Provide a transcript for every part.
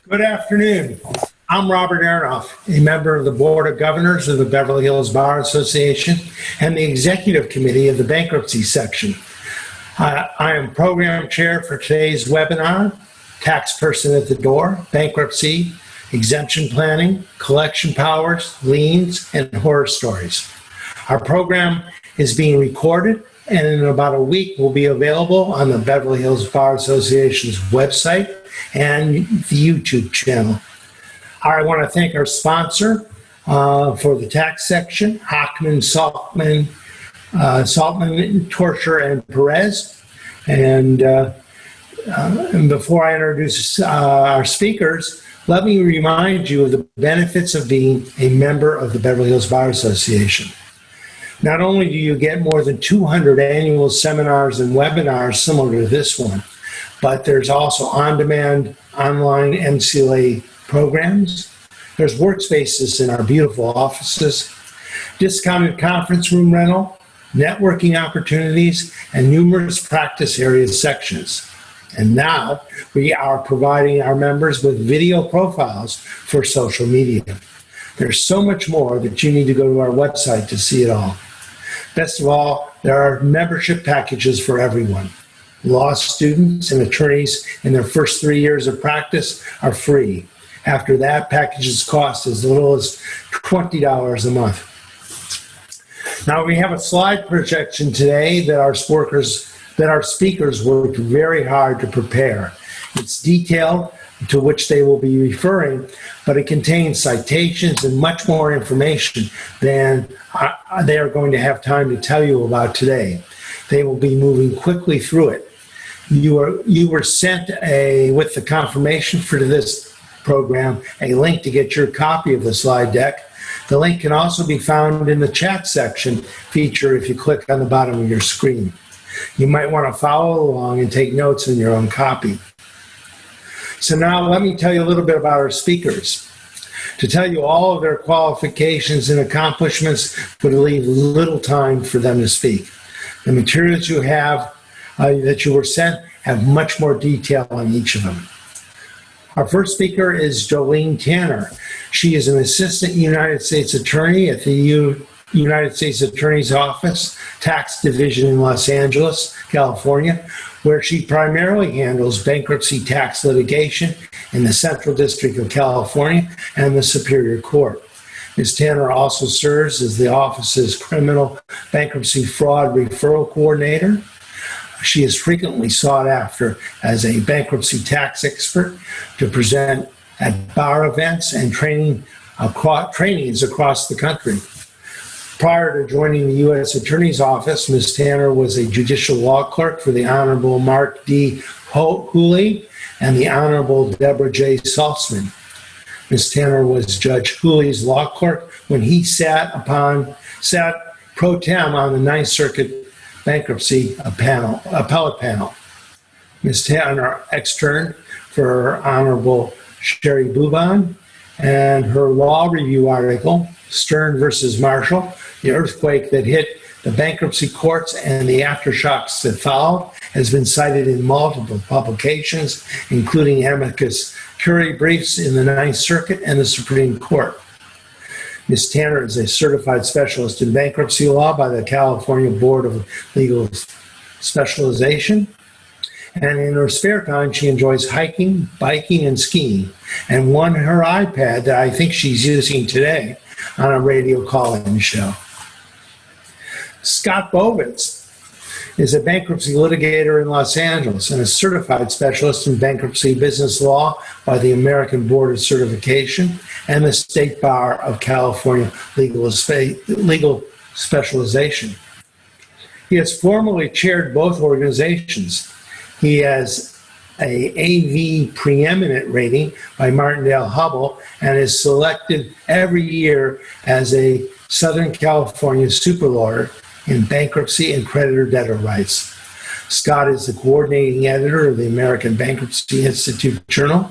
Good afternoon. I'm Robert Aronoff, a member of the Board of Governors of the Beverly Hills Bar Association and the Executive Committee of the Bankruptcy section. I am Program Chair for today's webinar, Tax Person at the Door, Bankruptcy, Exemption Planning, Collection Powers, Liens, and Horror Stories. Our program is being recorded and in about a week will be available on the Beverly Hills Bar Association's website and the YouTube channel. I want to thank our sponsor for the tax section, Hockman, Saltman, Torture, and Perez. And before I introduce our speakers, let me remind you of the benefits of being a member of the Beverly Hills Bar Association. Not only do you get more than 200 annual seminars and webinars similar to this one, but there's also on-demand online MCLA programs. There's workspaces in our beautiful offices, discounted conference room rental, networking opportunities, and numerous practice area sections. And now we are providing our members with video profiles for social media. There's so much more that you need to go to our website to see it all. Best of all, there are membership packages for everyone. Law students and attorneys in their first 3 years of practice are free. After that, packages cost as little as $20 a month. Now we have a slide projection today that our speakers worked very hard to prepare. It's detailed, to which they will be referring, but it contains citations and much more information than they are going to have time to tell you about today. They will be moving quickly through it. You were sent with the confirmation for this program, a link to get your copy of the slide deck. The link can also be found in the chat section feature if you click on the bottom of your screen. You might want to follow along and take notes in your own copy. So now let me tell you a little bit about our speakers. To tell you all of their qualifications and accomplishments would leave little time for them to speak. The materials you have that you were sent have much more detail on each of them. Our first speaker is Jolene Tanner. She is an assistant United States attorney at the United States Attorney's Office, Tax Division in Los Angeles, California, where she primarily handles bankruptcy tax litigation in the Central District of California and the Superior Court. Ms. Tanner also serves as the office's criminal bankruptcy fraud referral coordinator. She is frequently sought after as a bankruptcy tax expert to present at bar events and trainings across the country. Prior to joining the U.S. Attorney's Office, Ms. Tanner was a judicial law clerk for the Honorable Mark D. Hooley and the Honorable Deborah J. Saltzman. Ms. Tanner was Judge Hooley's law clerk when he sat pro tem on the Ninth Circuit Bankruptcy Appellate Panel. Ms. Tanner externed for Honorable Sherry Buban, and her law review article, Stern versus Marshall, the earthquake that hit the bankruptcy courts and the aftershocks that followed, has been cited in multiple publications, including amicus curiae briefs in the Ninth Circuit and the Supreme Court. Ms. Tanner is a certified specialist in bankruptcy law by the California Board of Legal Specialization And in her spare time, she enjoys hiking, biking, and skiing, and won her iPad that I think she's using today on a radio call-in show. Scott Bovitz is a bankruptcy litigator in Los Angeles and a certified specialist in bankruptcy business law by the American Board of Certification and the State Bar of California legal specialization. He has formally chaired both organizations. He has a AV preeminent rating by Martindale-Hubbell and is selected every year as a Southern California super lawyer in bankruptcy and creditor-debtor rights. Scott is the coordinating editor of the American Bankruptcy Institute Journal,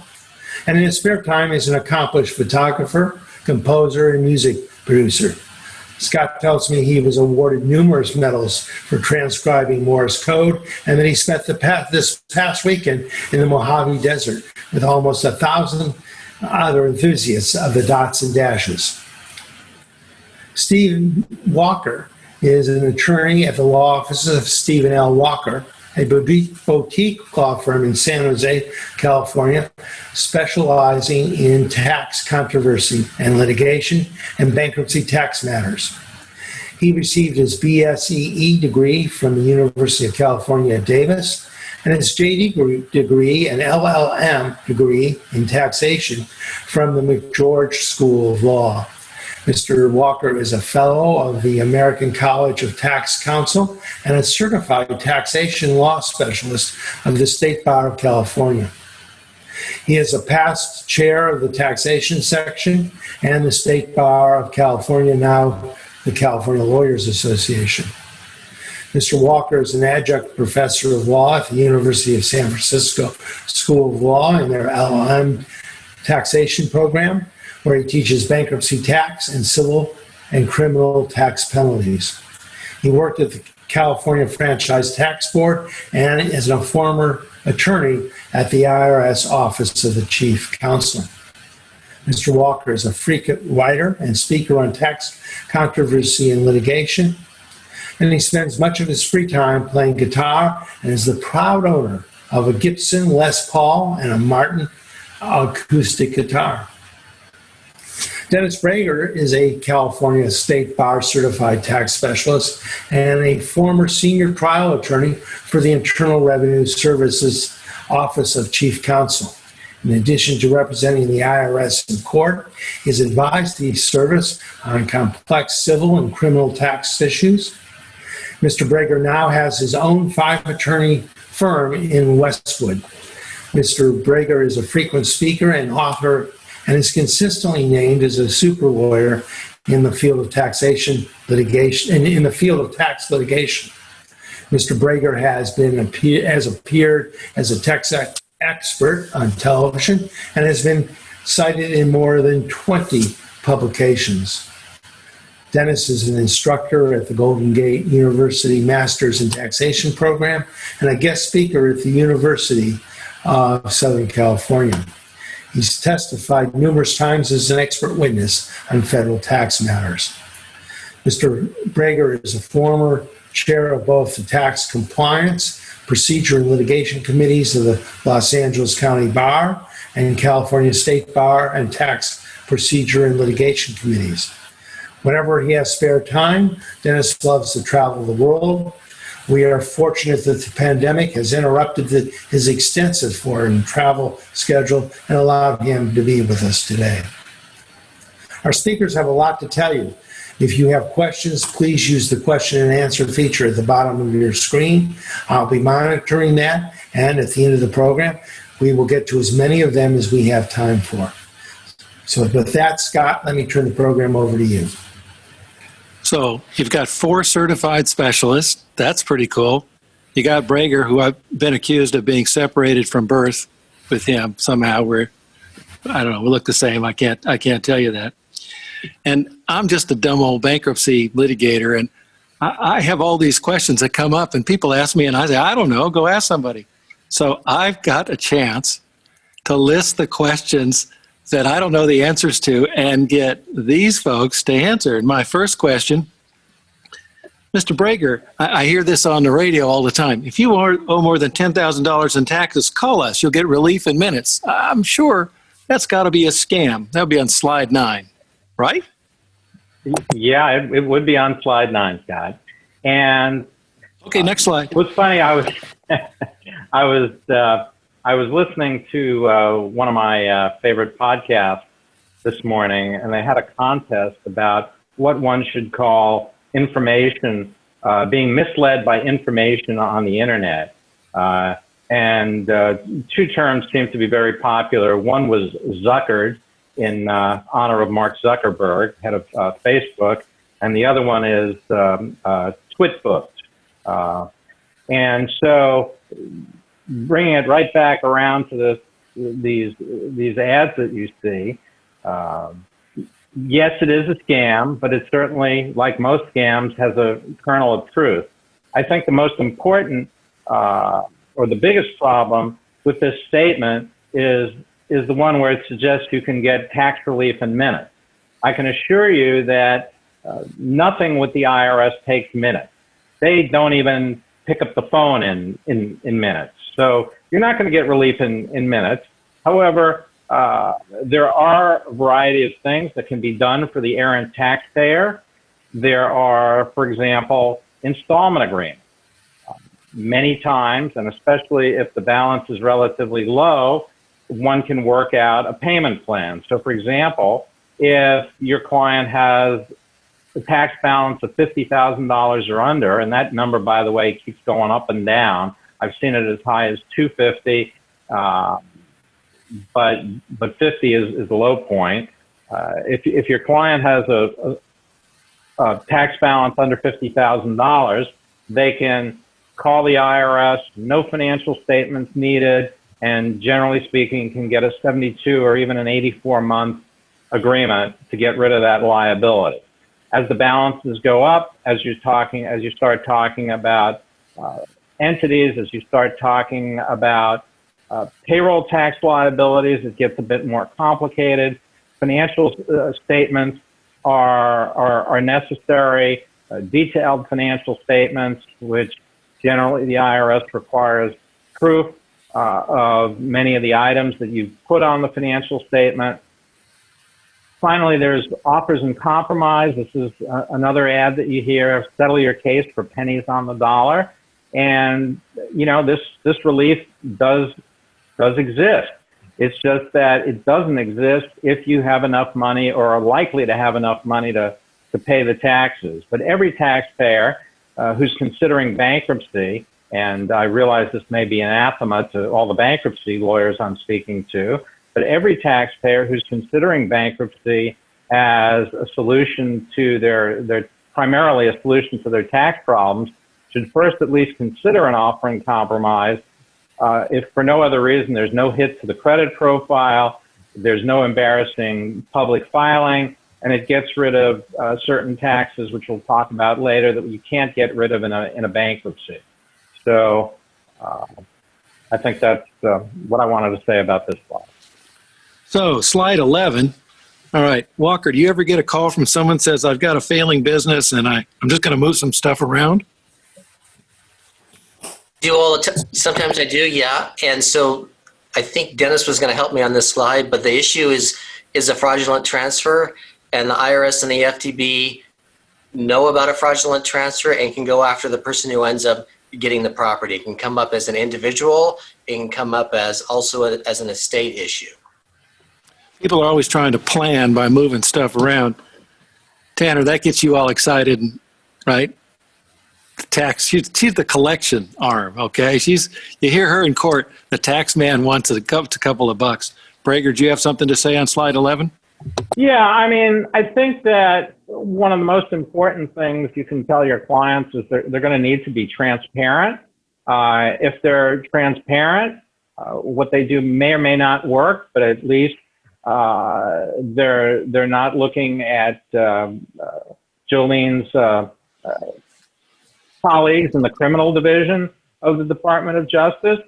and in his spare time is an accomplished photographer, composer, and music producer. Scott tells me he was awarded numerous medals for transcribing Morse code, and that he spent this past weekend in the Mojave Desert with almost 1,000 other enthusiasts of the dots and dashes. Stephen Walker is an attorney at the law offices of Stephen L. Walker, a boutique law firm in San Jose, California, specializing in tax controversy and litigation and bankruptcy tax matters. He received his BSEE degree from the University of California at Davis and his JD degree and LLM degree in taxation from the McGeorge School of Law. Mr. Walker is a fellow of the American College of Tax Counsel and a certified taxation law specialist of the State Bar of California. He is a past chair of the taxation section and the State Bar of California, now the California Lawyers Association. Mr. Walker is an adjunct professor of law at the University of San Francisco School of Law in their LLM taxation program, where he teaches bankruptcy tax and civil and criminal tax penalties. He worked at the California Franchise Tax Board and is a former attorney at the IRS Office of the Chief Counsel. Mr. Walker is a frequent writer and speaker on tax controversy and litigation, and he spends much of his free time playing guitar and is the proud owner of a Gibson Les Paul and a Martin acoustic guitar. Dennis Brager is a California State Bar certified tax specialist and a former senior trial attorney for the Internal Revenue Service's Office of Chief Counsel. In addition to representing the IRS in court, he has advised the service on complex civil and criminal tax issues. Mr. Brager now has his own 5-attorney firm in Westwood. Mr. Brager is a frequent speaker and author and is consistently named as a super lawyer in the field of taxation litigation and in the field of tax litigation. Mr. Brager has appeared as a tax expert on television and has been cited in more than 20 publications. Dennis is an instructor at the Golden Gate University Masters in Taxation program and a guest speaker at the University of Southern California. He's testified numerous times as an expert witness on federal tax matters. Mr. Brager is a former chair of both the Tax Compliance, Procedure, and Litigation Committees of the Los Angeles County Bar and California State Bar and Tax Procedure and Litigation Committees. Whenever he has spare time, Dennis loves to travel the world. We are fortunate that the pandemic has interrupted his extensive foreign travel schedule and allowed him to be with us today. Our speakers have a lot to tell you. If you have questions, please use the question and answer feature at the bottom of your screen. I'll be monitoring that, and at the end of the program, we will get to as many of them as we have time for. So with that, Scott, let me turn the program over to you. So you've got 4 certified specialists. That's pretty cool. You got Brager, who I've been accused of being separated from birth with him somehow. We look the same. I can't tell you that. And I'm just a dumb old bankruptcy litigator, and I have all these questions that come up, and people ask me, and I say, I don't know, go ask somebody. So I've got a chance to list the questions that I don't know the answers to and get these folks to answer. And my first question Mr. Brager, I hear this on the radio all the time. If you owe more than $10,000 in taxes, call us. You'll get relief in minutes. I'm sure that's got to be a scam. That'll be on slide 9, right? Yeah, it would be on slide 9, Scott. And okay, next slide. What's funny, I was I was listening to one of my favorite podcasts this morning, and they had a contest about what one should call information, being misled by information on the internet. And two terms seem to be very popular. One was Zuckered, in honor of Mark Zuckerberg, head of Facebook, and the other one is Twitbooked. And so bringing it right back around to these ads that you see, yes, it is a scam, but it certainly, like most scams, has a kernel of truth. I think the most important or the biggest problem with this statement is the one where it suggests you can get tax relief in minutes. I can assure you that nothing with the IRS takes minutes. They don't even pick up the phone in minutes. So you're not going to get relief in minutes. However, there are a variety of things that can be done for the errant taxpayer. There are, for example, installment agreements. Many times, and especially if the balance is relatively low, one can work out a payment plan. So, for example, if your client has a tax balance of $50,000 or under, and that number, by the way, keeps going up and down. I've seen it as high as $250, but 50 is the low point. If your client has a tax balance under $50,000, they can call the IRS, no financial statements needed, and generally speaking, can get a 72 or even an 84-month agreement to get rid of that liability. As the balances go up, as you start talking about entities, as you start talking about payroll tax liabilities, it gets a bit more complicated. Financial statements are necessary, detailed financial statements, which generally the IRS requires proof of many of the items that you put on the financial statement. Finally, there's offers and compromise. This is another ad that you hear, settle your case for pennies on the dollar. And, you know, this relief does exist. It's just that it doesn't exist if you have enough money or are likely to have enough money to pay the taxes. But every taxpayer who's considering bankruptcy, and I realize this may be anathema to all the bankruptcy lawyers I'm speaking to, but every taxpayer who's considering bankruptcy as a solution to primarily a solution to their tax problems should first at least consider an offer in compromise. If for no other reason, there's no hit to the credit profile, there's no embarrassing public filing, and it gets rid of certain taxes, which we'll talk about later, that you can't get rid of in a bankruptcy. So I think that's what I wanted to say about this slide. So slide 11. All right, Walker, do you ever get a call from someone who says, I've got a failing business and I'm just going to move some stuff around? Sometimes I do, yeah. And so I think Dennis was going to help me on this slide, but the issue is a fraudulent transfer, and the IRS and the FTB know about a fraudulent transfer and can go after the person who ends up getting the property. It can come up as an individual. It can come up as also as an estate issue. People are always trying to plan by moving stuff around. Tanner, that gets you all excited, right? The tax, she's the collection arm, okay? You hear her in court, the tax man wants a couple of bucks. Brager, do you have something to say on slide 11? Yeah, I mean, I think that one of the most important things you can tell your clients is they're going to need to be transparent. If they're transparent, what they do may or may not work, but at least they're not looking at Jolene's colleagues in the criminal division of the Department of Justice.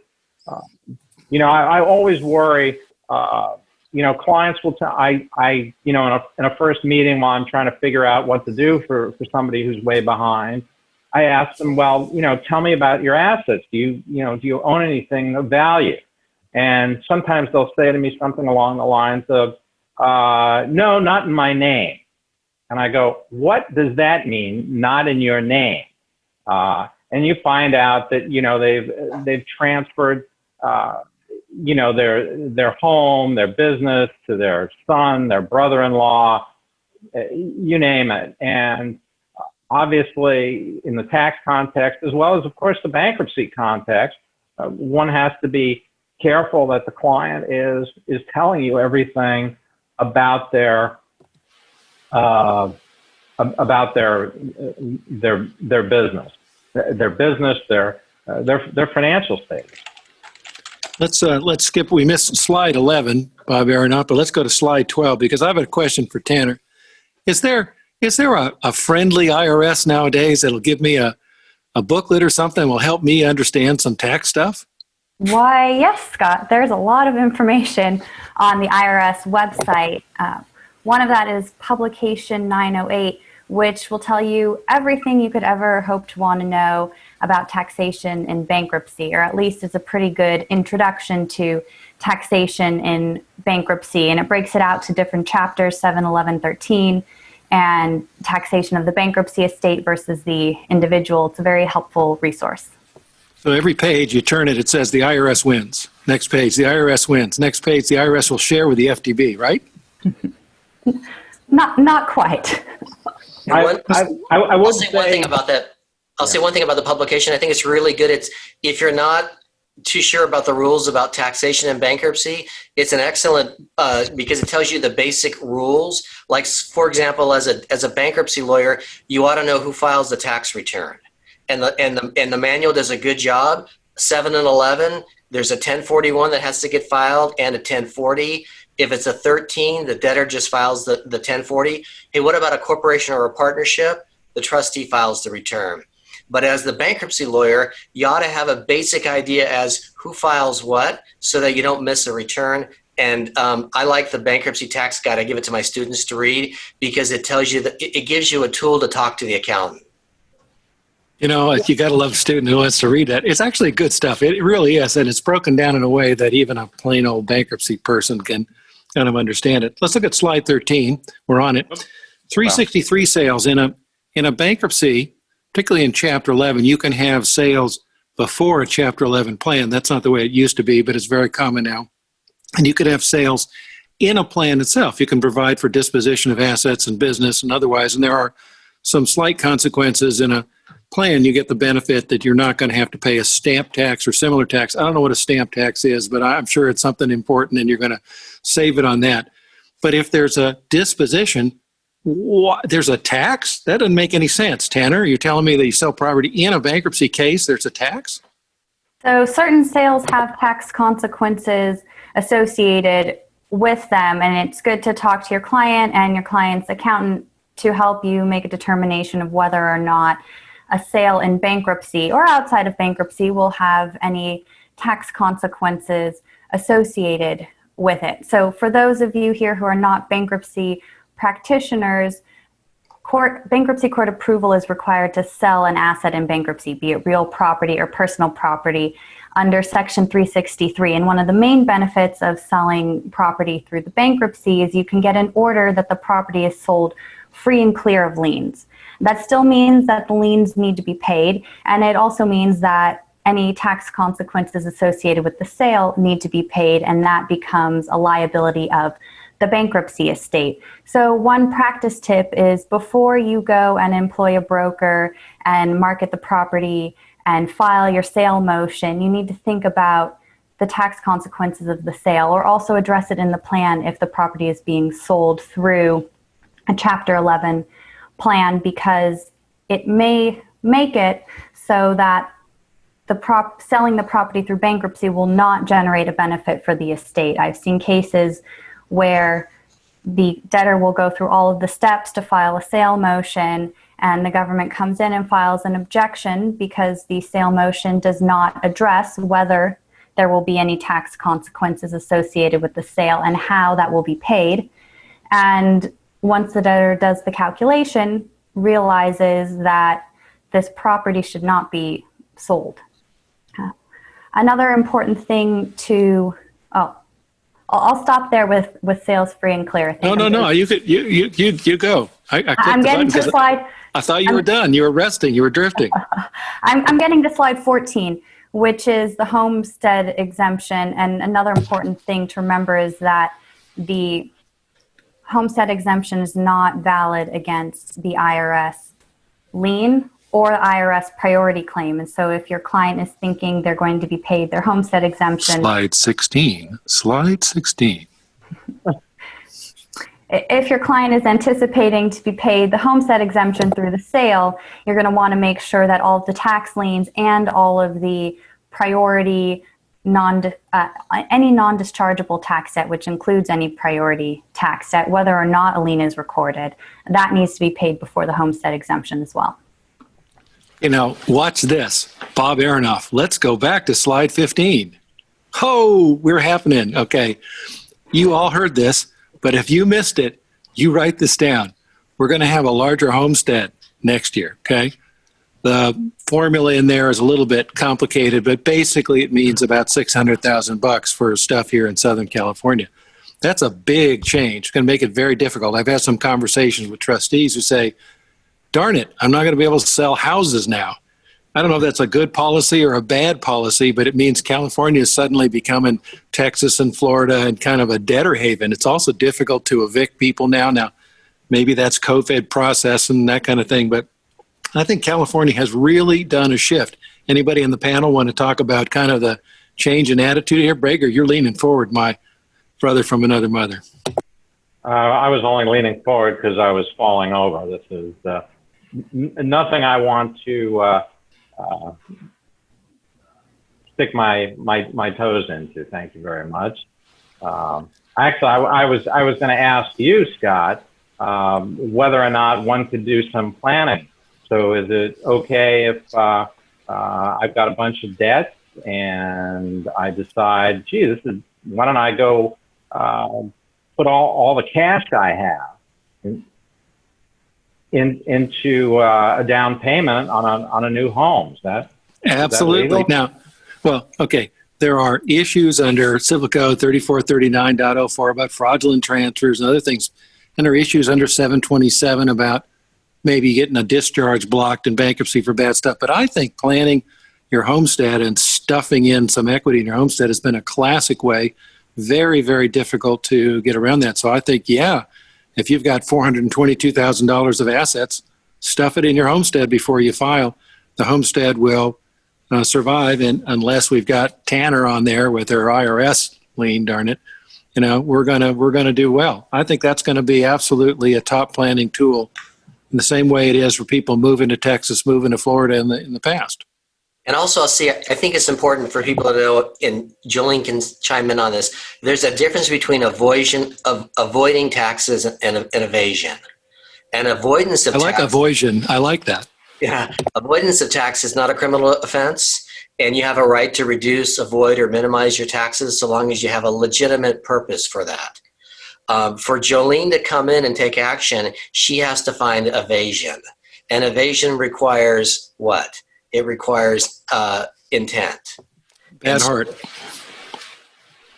You know, I always worry. You know, clients will in a first meeting while I'm trying to figure out what to do for somebody who's way behind, I asked them, well, tell me about your assets. Do you own anything of value? And sometimes they'll say to me something along the lines of, no, not in my name. And I go, what does that mean, not in your name? And you find out that, they've transferred, their home, their business to their son, their brother-in-law, you name it. And obviously in the tax context, as well as of course the bankruptcy context, one has to be careful that the client is telling you everything about their business, their financial statements. Let's skip. We missed slide 11, Bob Aronoff, but let's go to slide 12 because I have a question for Tanner. Is there a friendly IRS nowadays that'll give me a booklet or something that will help me understand some tax stuff? Why, yes, Scott. There's a lot of information on the IRS website. One of that is Publication 908, which will tell you everything you could ever hope to want to know about taxation in bankruptcy, or at least it's a pretty good introduction to taxation in bankruptcy. And it breaks it out to different chapters, 7, 11, 13, and taxation of the bankruptcy estate versus the individual. It's a very helpful resource. So every page you turn it, it says the IRS wins. Next page, the IRS wins. Next page, the IRS will share with the FTB, right? Not quite. I'll say one thing about that. I'll say one thing about the publication. I think it's really good. It's if you're not too sure about the rules about taxation and bankruptcy, it's an excellent because it tells you the basic rules. Like, for example, as a bankruptcy lawyer, you ought to know who files the tax return, and the manual does a good job. 7 and 11, there's a 1041 that has to get filed and a 1040. If it's a 13, the debtor just files the 1040. Hey, what about a corporation or a partnership? The trustee files the return. But as the bankruptcy lawyer, you ought to have a basic idea as who files what so that you don't miss a return. And I like the bankruptcy tax guide. I give it to my students to read because it tells you that it gives you a tool to talk to the accountant. You got to love a student who wants to read that. It's actually good stuff. It really is. And it's broken down in a way that even a plain old bankruptcy person can kind of understand it. Let's look at slide 13. We're on it. 363 sales in a bankruptcy, particularly in Chapter 11, you can have sales before a Chapter 11 plan. That's not the way it used to be, but it's very common now. And you could have sales in a plan itself. You can provide for disposition of assets and business and otherwise. And there are some slight consequences in a plan. You get the benefit that you're not going to have to pay a stamp tax or similar tax. I don't know what a stamp tax is, but I'm sure it's something important and you're going to save it on that. But if there's a disposition, there's a tax? That doesn't make any sense. Tanner, you're telling me that you sell property in a bankruptcy case, there's a tax? So certain sales have tax consequences associated with them, and it's good to talk to your client and your client's accountant to help you make a determination of whether or not a sale in bankruptcy or outside of bankruptcy will have any tax consequences associated with it. So for those of you here who are not bankruptcy practitioners, bankruptcy court approval is required to sell an asset in bankruptcy, be it real property or personal property, under Section 363. And one of the main benefits of selling property through the bankruptcy is you can get an order that the property is sold free and clear of liens. That still means that the liens need to be paid, and it also means that any tax consequences associated with the sale need to be paid, and that becomes a liability of the bankruptcy estate. So one practice tip is before you go and employ a broker and market the property and file your sale motion, you need to think about the tax consequences of the sale, or also address it in the plan if the property is being sold through a Chapter 11 plan, because it may make it so that selling the property through bankruptcy will not generate a benefit for the estate. I've seen cases where the debtor will go through all of the steps to file a sale motion, and the government comes in and files an objection because the sale motion does not address whether there will be any tax consequences associated with the sale and how that will be paid. And once the debtor does the calculation, realizes that this property should not be sold. Another important thing to, I'll stop there with sales free and clear. I think No. You go. I'm getting to slide. I thought you were done. You were resting. You were drifting. I'm getting to slide 14, which is the homestead exemption. And another important thing to remember is that the homestead exemption is not valid against the IRS lien or the IRS priority claim. And so if your client is thinking they're going to be paid their homestead exemption. Slide 16. If your client is anticipating to be paid the homestead exemption through the sale, you're going to want to make sure that all of the tax liens and all of the priority any non-dischargeable tax debt, which includes any priority tax debt, whether or not a lien is recorded, that needs to be paid before the homestead exemption as well. Watch this. Bob Aronoff. Let's go back to slide 15. Oh, we're happening. Okay. You all heard this, but if you missed it, you write this down. We're going to have a larger homestead next year. Okay. The formula in there is a little bit complicated, but basically it means about $600,000 for stuff here in Southern California. That's a big change. It's going to make it very difficult. I've had some conversations with trustees who say, darn it, I'm not going to be able to sell houses now. I don't know if that's a good policy or a bad policy, but it means California is suddenly becoming Texas and Florida and kind of a debtor haven. It's also difficult to evict people now. Now, maybe that's COVID process and that kind of thing, but I think California has really done a shift. Anybody in the panel want to talk about kind of the change in attitude here? Brager, you're leaning forward, my brother from another mother. I was only leaning forward because I was falling over. This is nothing I want to stick my toes into. Thank you very much. Actually, I was going to ask you, Scott, whether or not one could do some planning. So is it okay if I've got a bunch of debt and I decide, gee, why don't I go put all the cash I have into a down payment on a new home? Is that absolutely? Now, well, okay. There are issues under Civil Code 3439.04 about fraudulent transfers and other things, and there are issues under 727 about maybe getting a discharge blocked in bankruptcy for bad stuff. But I think planning your homestead and stuffing in some equity in your homestead has been a classic way. Very, very difficult to get around that. So I think, yeah, if you've got $422,000 of assets, stuff it in your homestead before you file. The homestead will survive, and unless we've got Tanner on there with her IRS lien, darn it, we're gonna do well. I think that's going to be absolutely a top planning tool, in the same way it is for people moving to Texas, moving to Florida in the past. And also, I think it's important for people to know, and Jolene can chime in on this, there's a difference between avoiding taxes and evasion. And avoidance of tax. I like avoidance. I like that. Yeah. Avoidance of tax is not a criminal offense, and you have a right to reduce, avoid, or minimize your taxes so long as you have a legitimate purpose for that. For Jolene to come in and take action, she has to find evasion. And evasion requires what? It requires intent. Bad heart.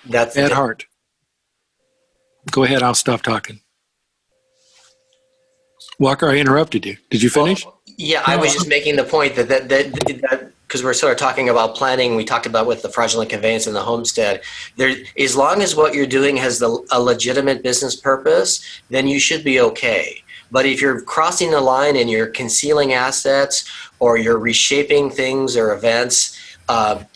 That's bad heart. Go ahead. I'll stop talking. Walker, I interrupted you. Did you finish? Well, yeah, I was just making the point that because we're sort of talking about planning, we talked about with the fraudulent conveyance and the homestead. There, as long as what you're doing has a legitimate business purpose, then you should be okay. But if you're crossing the line and you're concealing assets or you're reshaping things or events that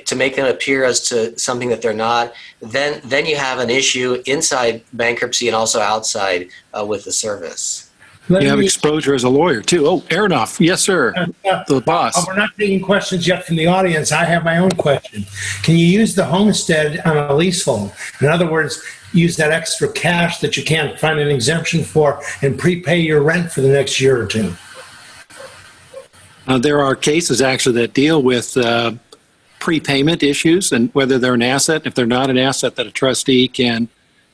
to make them appear as to something that they're not, then you have an issue inside bankruptcy and also outside with the service. You have exposure as a lawyer too. Oh, Aronoff, yes, sir. The boss. We're not taking questions yet from the audience. I have my own question. Can you use the homestead on a leasehold? In other words, use that extra cash that you can't find an exemption for and prepay your rent for the next year or two? There are cases actually that deal with prepayment issues and whether they're an asset. If they're not an asset that a trustee can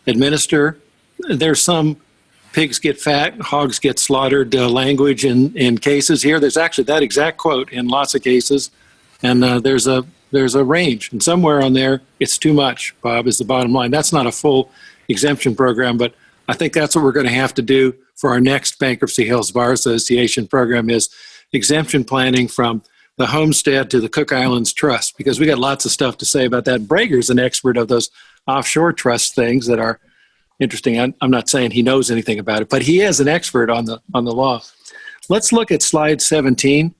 administer, there's some pigs get fat, hogs get slaughtered language in cases here. There's actually that exact quote in lots of cases, and there's a range, and somewhere on there it's too much, Bob, is the bottom line. That's not a full exemption program, but I think that's what we're going to have to do for our next Bankruptcy Hills Bar Association program is exemption planning from the Homestead to the Cook Islands Trust, because we got lots of stuff to say about that. Brager's an expert of those offshore trust things that are interesting. I'm not saying he knows anything about it, but he is an expert on the law. Let's look at slide 17.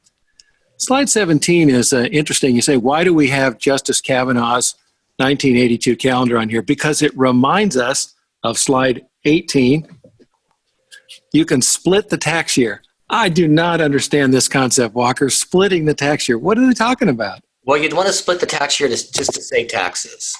Slide 17 is interesting. You say, why do we have Justice Kavanaugh's 1982 calendar on here? Because it reminds us of slide 18. You can split the tax year. I do not understand this concept, Walker. Splitting the tax year. What are they talking about? Well, you'd want to split the tax year just to save taxes.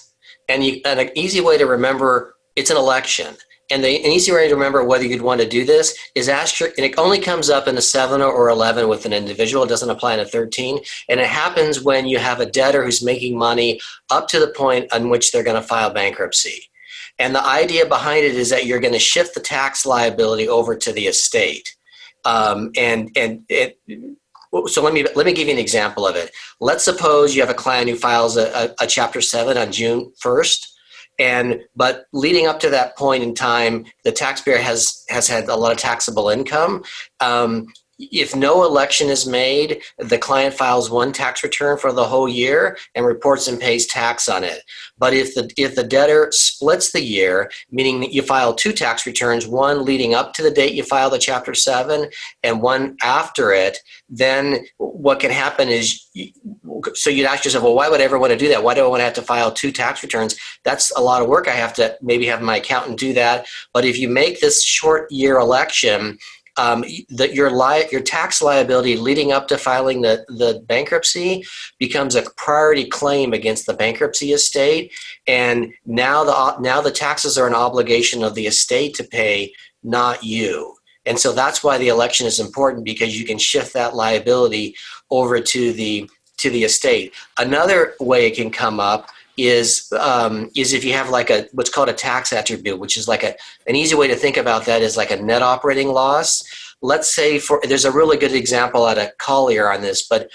And an easy way to remember, it's an election. And an easy way to remember whether you'd want to do this is ask your, and it only comes up in a 7 or 11 with an individual. It doesn't apply in a 13. And it happens when you have a debtor who's making money up to the point on which they're going to file bankruptcy. And the idea behind it is that you're going to shift the tax liability over to the estate. So let me give you an example of it. Let's suppose you have a client who files a Chapter 7 on June 1st. But leading up to that point in time, the taxpayer has had a lot of taxable income. If no election is made, the client files one tax return for the whole year and reports and pays tax on it. But if the debtor splits the year, meaning that you file two tax returns, one leading up to the date you file the Chapter 7 and one after it, then what can happen is, so you'd ask yourself, well, why would I ever want to do that? Why do I want to have to file two tax returns? That's a lot of work. I have to maybe have my accountant do that. But if you make this short year election, your tax liability leading up to filing the bankruptcy becomes a priority claim against the bankruptcy estate, and now the taxes are an obligation of the estate to pay, not you. And so that's why the election is important, because you can shift that liability over to the estate. Another way it can come up is if you have like what's called a tax attribute, which is like an easy way to think about that is like a net operating loss. Let's say there's a really good example out of Collier on this, but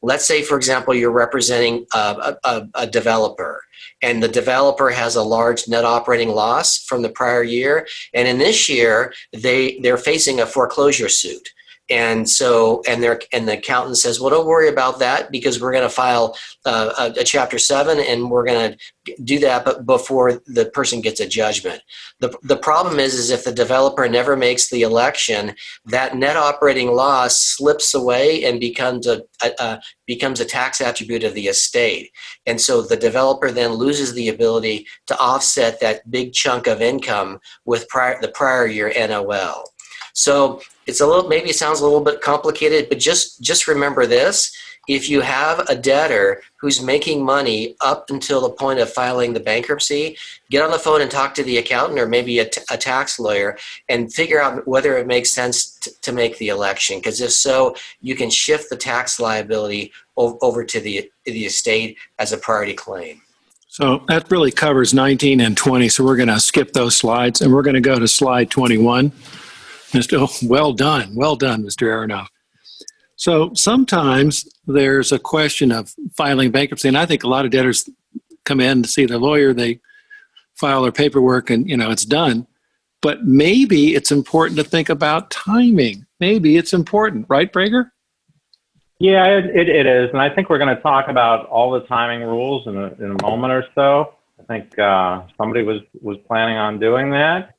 let's say, for example, you're representing a developer, and the developer has a large net operating loss from the prior year, and in this year they're facing a foreclosure suit. And so, and the accountant says, well, don't worry about that, because we're going to file a Chapter 7 and we're going to do that but before the person gets a judgment. The problem is if the developer never makes the election, that net operating loss slips away and becomes a tax attribute of the estate. And so the developer then loses the ability to offset that big chunk of income with the prior year NOL. So it's maybe it sounds a little bit complicated, but just remember this. If you have a debtor who's making money up until the point of filing the bankruptcy, get on the phone and talk to the accountant or maybe a tax lawyer and figure out whether it makes sense to make the election. Because if so, you can shift the tax liability over to the estate as a priority claim. So that really covers 19 and 20. So we're going to skip those slides and we're going to go to slide 21. Well done, Mr. Aronoff. So sometimes there's a question of filing bankruptcy, and I think a lot of debtors come in to see their lawyer, they file their paperwork, and it's done. But maybe it's important to think about timing. Maybe it's important, right, Brager? Yeah, it is, and I think we're going to talk about all the timing rules in a moment or so. I think somebody was planning on doing that,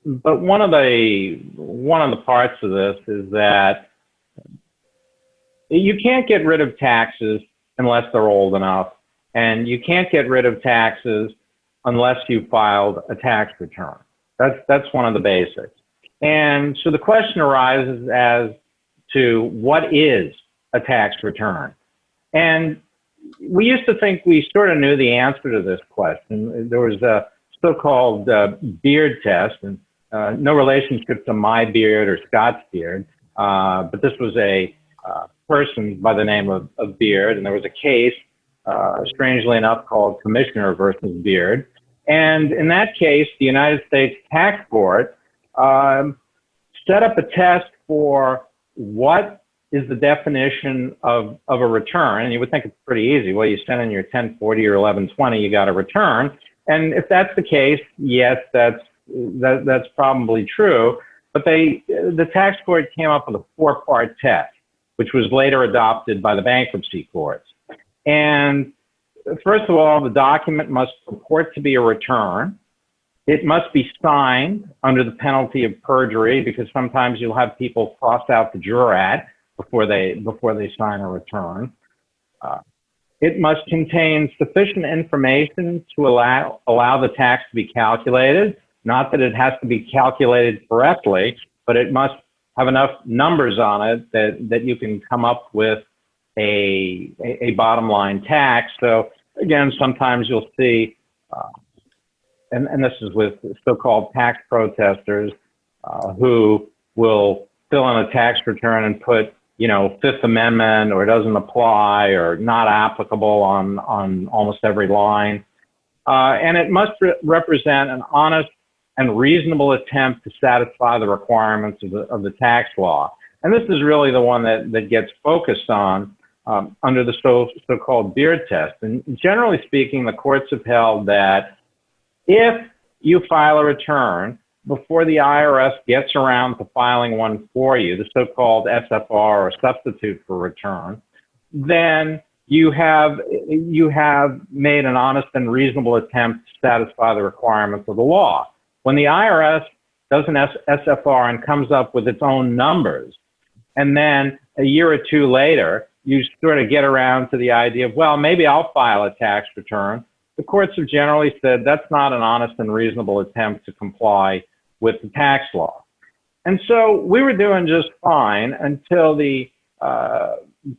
But one of the parts of this is that you can't get rid of taxes unless they're old enough, and you can't get rid of taxes unless you filed a tax return. That's one of the basics. And so the question arises as to what is a tax return. And we used to think we sort of knew the answer to this question. There was a so-called beard test, and no relationship to my beard or Scott's beard, but this was a person by the name of Beard, and there was a case, strangely enough, called Commissioner versus Beard. And in that case, the United States Tax Court set up a test for what is the definition of a return. And you would think it's pretty easy. Well, you send in your 1040 or 1120, you got a return. And if that's the case, yes, that's probably true. But the tax court came up with a 4-part test, which was later adopted by the bankruptcy courts. And first of all, the document must purport to be a return. It must be signed under the penalty of perjury, because sometimes you'll have people cross out the jurat before they sign a return. It must contain sufficient information to allow the tax to be calculated. Not that it has to be calculated correctly, but it must have enough numbers on it that you can come up with a bottom line tax. So again, sometimes you'll see, and this is with so-called tax protesters who will fill in a tax return and put, Fifth Amendment, or doesn't apply, or not applicable on almost every line. And it must represent an honest and reasonable attempt to satisfy the requirements of the tax law. And this is really the one that gets focused on under the so-called Beard test. And generally speaking, the courts have held that if you file a return before the IRS gets around to filing one for you, the so-called SFR, or substitute for return, then you have made an honest and reasonable attempt to satisfy the requirements of the law. When the IRS does an SFR and comes up with its own numbers, and then a year or two later, you sort of get around to the idea of, well, maybe I'll file a tax return, the courts have generally said that's not an honest and reasonable attempt to comply with the tax law. And so we were doing just fine until the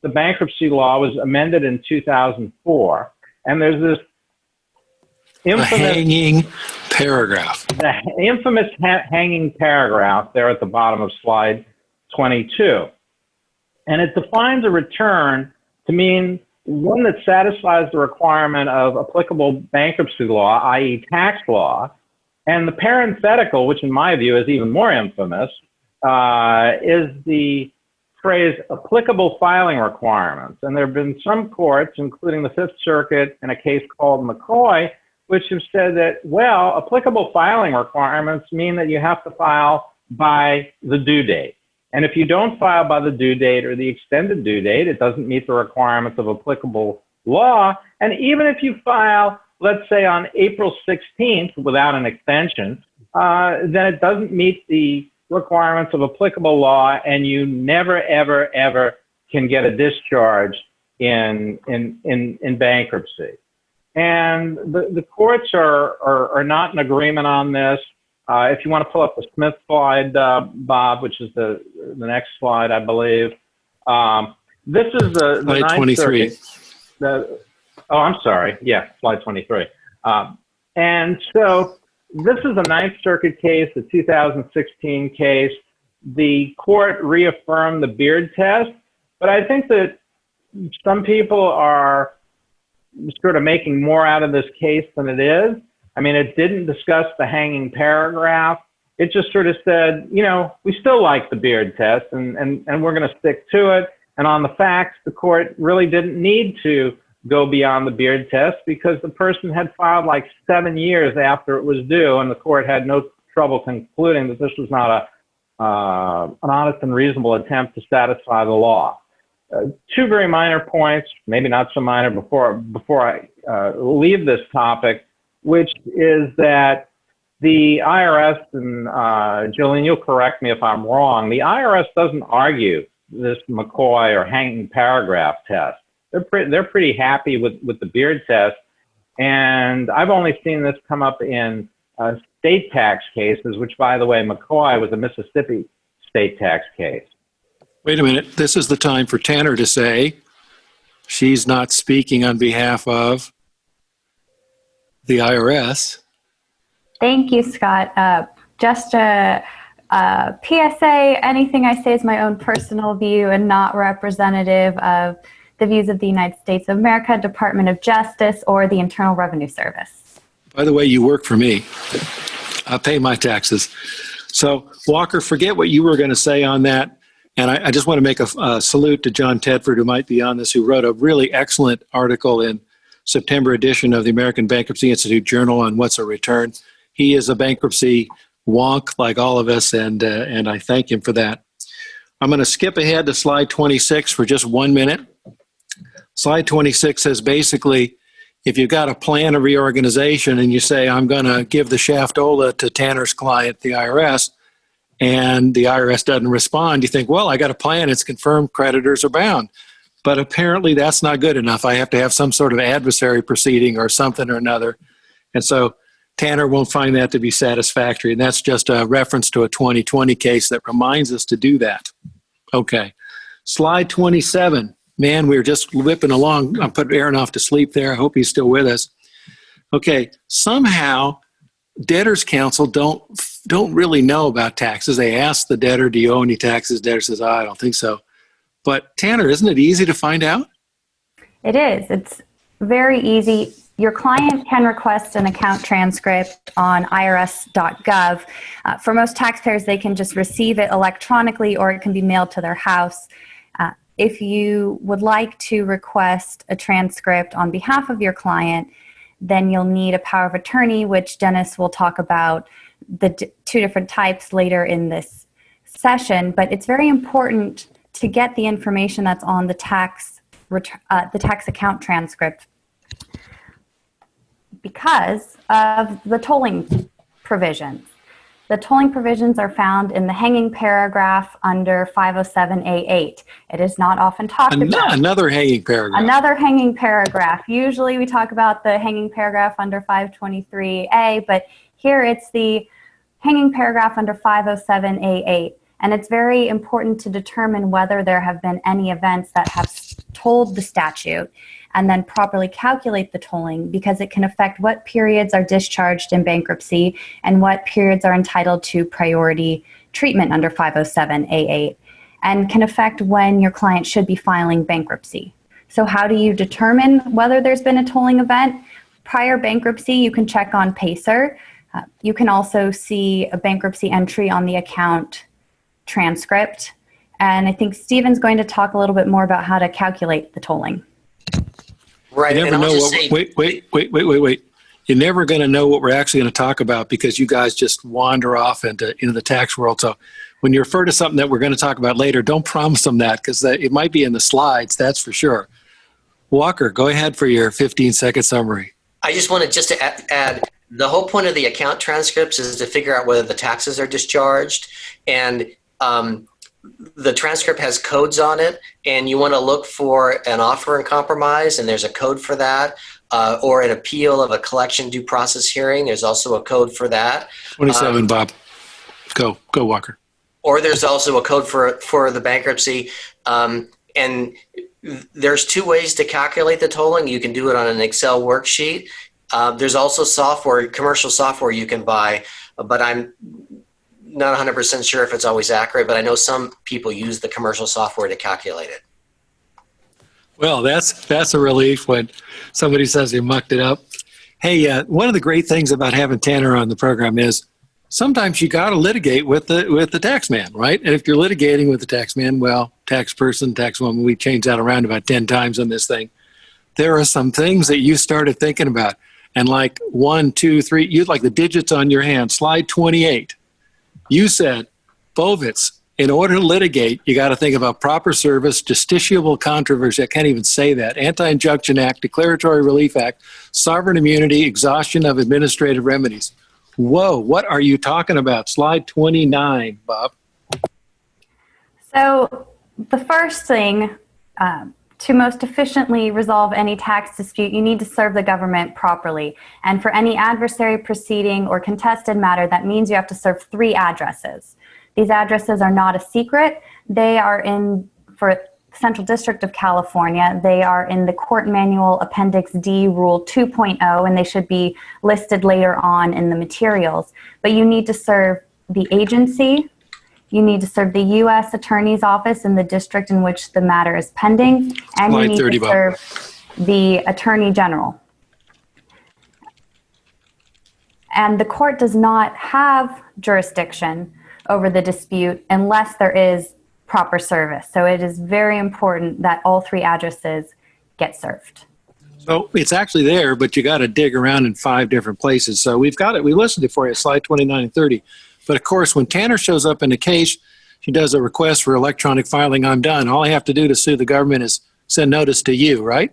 bankruptcy law was amended in 2004. And there's this infamous hanging paragraph. The infamous hanging paragraph there at the bottom of slide 22. And it defines a return to mean one that satisfies the requirement of applicable bankruptcy law, i.e. tax law. And the parenthetical, which in my view is even more infamous, is the phrase applicable filing requirements. And there have been some courts, including the Fifth Circuit in a case called McCoy, which have said that, well, applicable filing requirements mean that you have to file by the due date. And if you don't file by the due date or the extended due date, it doesn't meet the requirements of applicable law. And even if you file, let's say on April 16th without an extension, then it doesn't meet the requirements of applicable law, and you never, ever, ever can get a discharge in bankruptcy. And the courts are not in agreement on this. If you want to pull up the Smith slide, Bob, which is the next slide, I believe. This is the slide 23. Oh, I'm sorry. Yeah, slide 23. And so this is a Ninth Circuit case, the 2016 case. The court reaffirmed the Beard test, but I think that some people are sort of making more out of this case than it is. I mean, it didn't discuss the hanging paragraph. It just sort of said, we still like the Beard test, and we're going to stick to it. And on the facts, the court really didn't need to go beyond the Beard test because the person had filed like 7 years after it was due, and the court had no trouble concluding that this was not an honest and reasonable attempt to satisfy the law. Two very minor points, maybe not so minor, before I leave this topic, which is that the IRS, and Jolene, you'll correct me if I'm wrong, the IRS doesn't argue this McCoy or hanging paragraph test. They're pretty happy with the Beard test, and I've only seen this come up in state tax cases, which, by the way, McCoy was a Mississippi state tax case. Wait a minute. This is the time for Tanner to say she's not speaking on behalf of the IRS. Thank you, Scott. Just a PSA, anything I say is my own personal view and not representative of the views of the United States of America, Department of Justice, or the Internal Revenue Service. By the way, you work for me. I pay my taxes. So, Walker, forget what you were going to say on that. And I just want to make a salute to John Tedford, who might be on this, who wrote a really excellent article in September edition of the American Bankruptcy Institute Journal on what's a return. He is a bankruptcy wonk like all of us, and I thank him for that. I'm going to skip ahead to slide 26 for just 1 minute. Slide 26 says basically, if you've got a plan of reorganization and you say, I'm going to give the shaftola to Tanner's client, the IRS, and the IRS doesn't respond, you think, well, I got a plan, it's confirmed, creditors are bound. But apparently that's not good enough. I have to have some sort of adversary proceeding or something or another. And so Tanner won't find that to be satisfactory. And that's just a reference to a 2020 case that reminds us to do that. Okay. Slide 27. Man, we were just whipping along. I put Aronoff to sleep there. I hope he's still with us. Okay. Somehow, debtors' counsel don't really know about taxes. They ask the debtor, do you owe any taxes? Debtor says, I don't think so. But Tanner, isn't it easy to find out? It is. It's very easy. Your client can request an account transcript on irs.gov. For most taxpayers, they can just receive it electronically or it can be mailed to their house. If you would like to request a transcript on behalf of your client, then you'll need a power of attorney, which Dennis will talk about the two different types later in this session. But it's very important to get the information that's on the tax account transcript because of the tolling provisions. The tolling provisions are found in the hanging paragraph under 507A8. It is not often talked about. Another hanging paragraph. Another hanging paragraph. Usually we talk about the hanging paragraph under 523A, but here it's the hanging paragraph under 507A8. And it's very important to determine whether there have been any events that have tolled the statute and then properly calculate the tolling because it can affect what periods are discharged in bankruptcy and what periods are entitled to priority treatment under 507A8 and can affect when your client should be filing bankruptcy. So how do you determine whether there's been a tolling event? Prior bankruptcy, you can check on PACER. You can also see a bankruptcy entry on the account transcript. And I think Stephen's going to talk a little bit more about how to calculate the tolling. Right. You never know wait. You're never going to know what we're actually going to talk about because you guys just wander off into the tax world. So when you refer to something that we're going to talk about later, don't promise them that because it might be in the slides, that's for sure. Walker, go ahead for your 15-second summary. I just wanted to add, the whole point of the account transcripts is to figure out whether the taxes are discharged. And the transcript has codes on it, and you want to look for an offer and compromise, and there's a code for that, or an appeal of a collection due process hearing. There's also a code for that. 27, Bob. Go, Walker. Or there's also a code for the bankruptcy. And there's two ways to calculate the tolling. You can do it on an Excel worksheet. There's also commercial software you can buy, but I'm not 100% sure if it's always accurate, but I know some people use the commercial software to calculate it. Well, that's a relief when somebody says they mucked it up. Hey, one of the great things about having Tanner on the program is sometimes you got to litigate with the tax man, right? And if you're litigating with the tax man, well, tax person, tax woman, we changed that around about 10 times on this thing. There are some things that you started thinking about. And like 1, 2, 3, you'd like the digits on your hand, slide 28. You said, Bovitz, in order to litigate, you got to think about proper service, justiciable controversy. I can't even say that. Anti-Injunction Act, Declaratory Relief Act, sovereign immunity, exhaustion of administrative remedies. Whoa, what are you talking about? Slide 29, Bob. So the first thing, to most efficiently resolve any tax dispute, you need to serve the government properly. And for any adversary proceeding or contested matter, that means you have to serve 3 addresses. These addresses are not a secret. They are for Central District of California, they are in the Court Manual Appendix D, Rule 2.0, and they should be listed later on in the materials. But you need to serve the agency, you need to serve the U.S. Attorney's Office in the district in which the matter is pending, and you need to serve the Attorney General. And the court does not have jurisdiction over the dispute unless there is proper service. So it is very important that all 3 addresses get served. So it's actually there, but you got to dig around in 5 different places. So we've got it. We listed it for you, slide 29 and 30. But of course, when Tanner shows up in the case, she does a request for electronic filing. I'm done. All I have to do to sue the government is send notice to you, right?